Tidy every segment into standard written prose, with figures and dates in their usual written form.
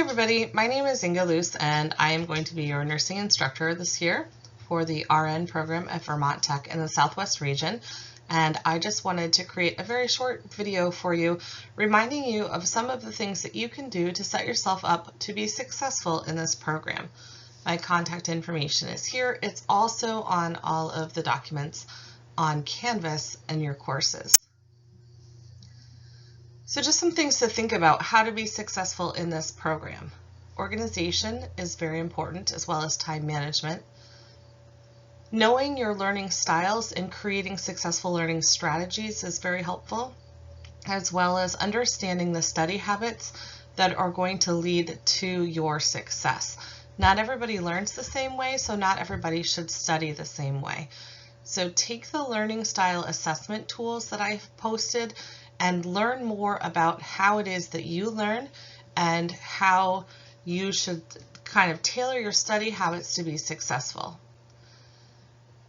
everybody, my name is Inga Luce and I am going to be your nursing instructor this year for the RN program at Vermont Tech in the Southwest region. And I just wanted to create a very short video for you, reminding you of some of the things that you can do to set yourself up to be successful in this program. My contact information is here. It's also on all of the documents on Canvas and your courses. So just some things to think about how to be successful in this program. Organization is very important, as well as time management. Knowing your learning styles and creating successful learning strategies is very helpful, as well as understanding the study habits that are going to lead to your success. Not everybody learns the same way, so not everybody should study the same way. So take the learning style assessment tools that I've posted and learn more about how it is that you learn and how you should kind of tailor your study habits to be successful.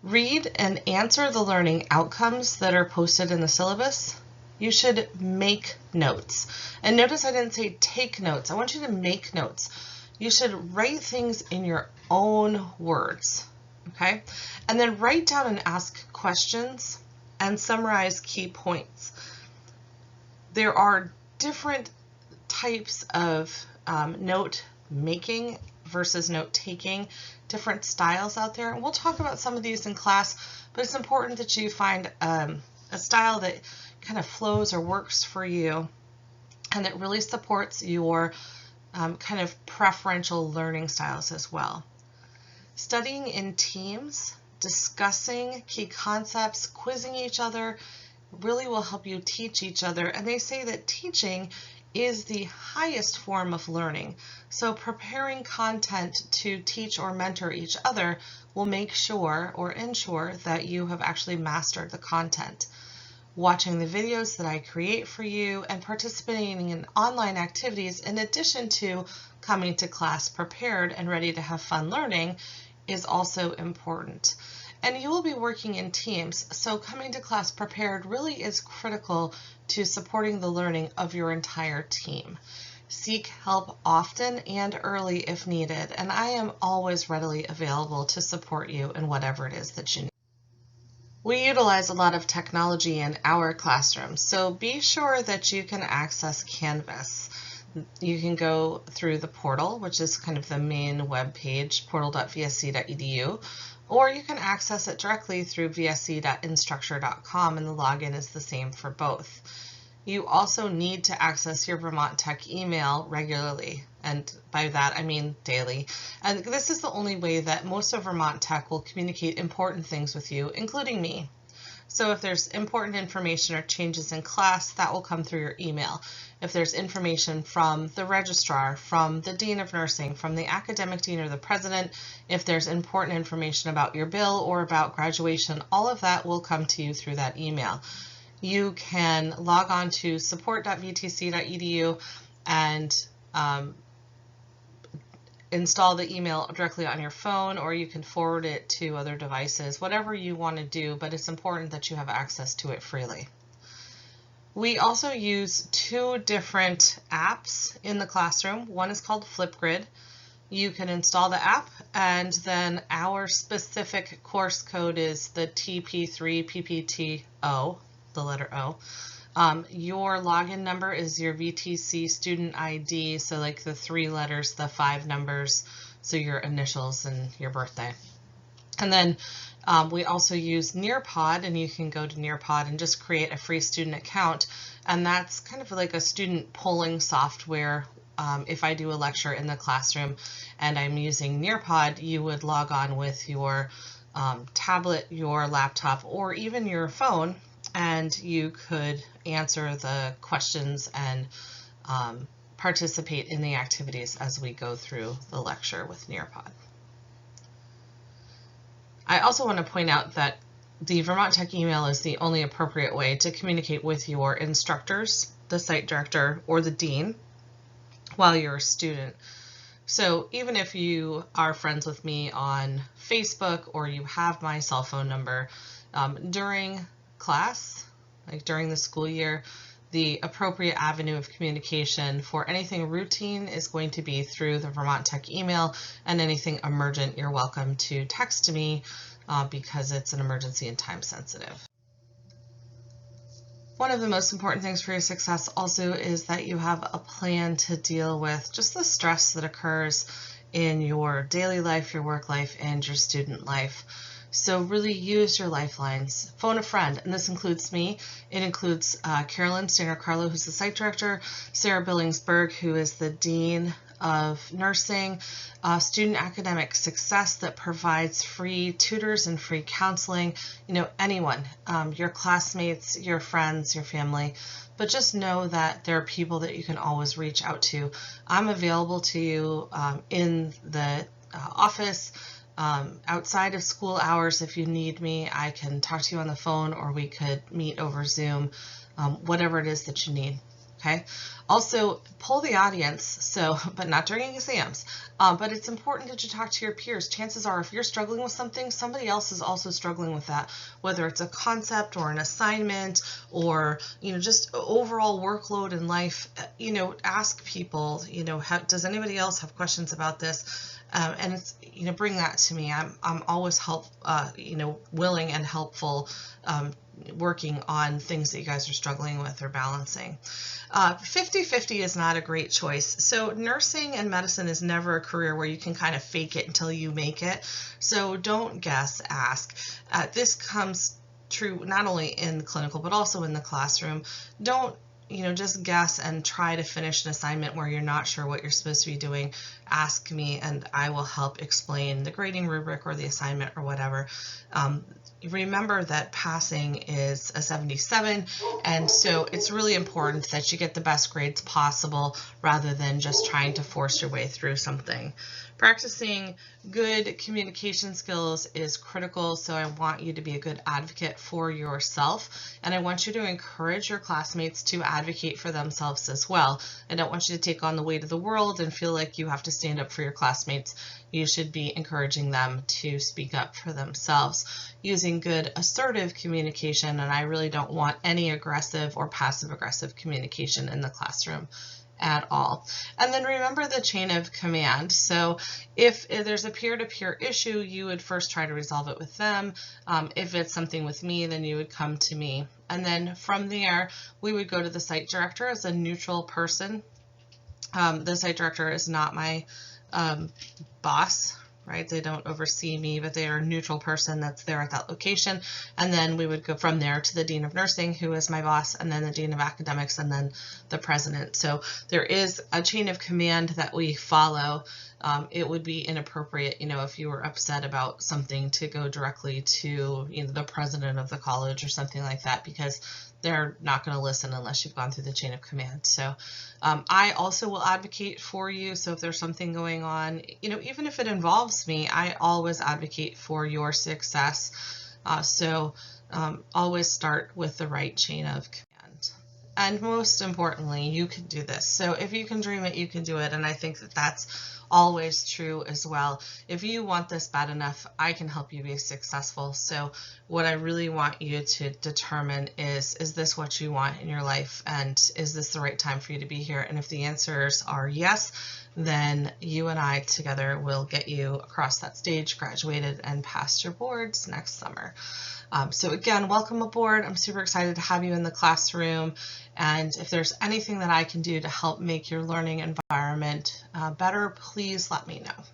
Read and answer the learning outcomes that are posted in the syllabus. You should make notes. And notice I didn't say take notes. I want you to make notes. You should write things in your own words, okay? And then write down and ask questions and summarize key points. There are different types of note making versus note taking, different styles out there. And we'll talk about some of these in class, but it's important that you find a style that kind of flows or works for you and that really supports your kind of preferential learning styles as well. Studying in teams, discussing key concepts, quizzing each other, really will help you teach each other. And they say that teaching is the highest form of learning. So preparing content to teach or mentor each other will make sure or ensure that you have actually mastered the content. Watching the videos that I create for you and participating in online activities in addition to coming to class prepared and ready to have fun learning is also important. And you will be working in teams, so coming to class prepared really is critical to supporting the learning of your entire team. Seek help often and early if needed, and I am always readily available to support you in whatever it is that you need. We utilize a lot of technology in our classroom, so be sure that you can access Canvas. You can go through the portal, which is kind of the main web page, portal.vsc.edu, or you can access it directly through vsc.instructure.com, and the login is the same for both. You also need to access your Vermont Tech email regularly, and by that I mean daily. And this is the only way that most of Vermont Tech will communicate important things with you, including me. So if there's important information or changes in class, that will come through your email. If there's information from the registrar, from the dean of nursing, from the academic dean or the president, if there's important information about your bill or about graduation, all of that will come to you through that email. You can log on to support.vtc.edu and install the email directly on your phone, or you can forward it to other devices, whatever you want to do, but it's important that you have access to it freely. We also use two different apps in the classroom. One is called Flipgrid. You can install the app, and then our specific course code is the TP3PPTO, the letter O. Your login number is your VTC student ID, so like the 3 letters, the 5 numbers, so your initials and your birthday. And then we also use Nearpod, and you can go to Nearpod and just create a free student account, and that's kind of like a student polling software. If I do a lecture in the classroom and I'm using Nearpod, you would log on with your tablet, your laptop, or even your phone, and you could answer the questions and participate in the activities as we go through the lecture with Nearpod. I also want to point out that the Vermont Tech email is the only appropriate way to communicate with your instructors, the site director, or the dean while you're a student. So even if you are friends with me on Facebook or you have my cell phone number, during class, like during the school year, the appropriate avenue of communication for anything routine is going to be through the Vermont Tech email, and anything emergent, you're welcome to text me because it's an emergency and time sensitive. One of the most important things for your success also is that you have a plan to deal with just the stress that occurs in your daily life, your work life, and your student life. So really use your lifelines. Phone a friend, and this includes me. It includes Carolyn Stanger-Carlo, who's the site director, Sarah Billingsberg, who is the dean of nursing, student academic success that provides free tutors and free counseling. Anyone, your classmates, your friends, your family. But just know that there are people that you can always reach out to. I'm available to you in the office, outside of school hours. If you need me, I can talk to you on the phone, or we could meet over Zoom, whatever it is that you need. Okay. Also, poll the audience, but not during exams. But it's important that you talk to your peers. Chances are, if you're struggling with something, somebody else is also struggling with that, whether it's a concept or an assignment or, just overall workload in life. Ask people, does anybody else have questions about this? And it's, bring that to me. I'm always willing and helpful, working on things that you guys are struggling with or balancing. 50-50 is not a great choice. So nursing and medicine is never a career where you can kind of fake it until you make it. So don't guess, ask. This comes true not only in clinical, but also in the classroom. Don't just guess and try to finish an assignment where you're not sure what you're supposed to be doing. Ask me and I will help explain the grading rubric or the assignment or whatever. Remember that passing is a 77, and so it's really important that you get the best grades possible rather than just trying to force your way through something. Practicing good communication skills is critical, so I want you to be a good advocate for yourself, and I want you to encourage your classmates to advocate for themselves as well. I don't want you to take on the weight of the world and feel like you have to stand up for your classmates. You should be encouraging them to speak up for themselves using good assertive communication, and I really don't want any aggressive or passive-aggressive communication in the classroom at all. And then remember the chain of command. So if there's a peer-to-peer issue, you would first try to resolve it with them. If it's something with me, then you would come to me. And then from there, we would go to the site director as a neutral person. The site director is not my boss, right? They don't oversee me, but they are a neutral person that's there at that location. And then we would go from there to the Dean of Nursing, who is my boss, and then the Dean of Academics, and then the President. So there is a chain of command that we follow. It would be inappropriate, if you were upset about something, to go directly to the president of the college or something like that, because they're not going to listen unless you've gone through the chain of command. So I also will advocate for you. So if there's something going on, even if it involves me, I always advocate for your success. Always start with the right chain of command. And most importantly, you can do this. So if you can dream it, you can do it. And I think that that's always true as well. If you want this bad enough, I can help you be successful. So what I really want you to determine is this what you want in your life? And is this the right time for you to be here? And if the answers are yes, then you and I together will get you across that stage, graduated, and passed your boards next summer. So again, welcome aboard. I'm super excited to have you in the classroom. And if there's anything that I can do to help make your learning environment better, please let me know.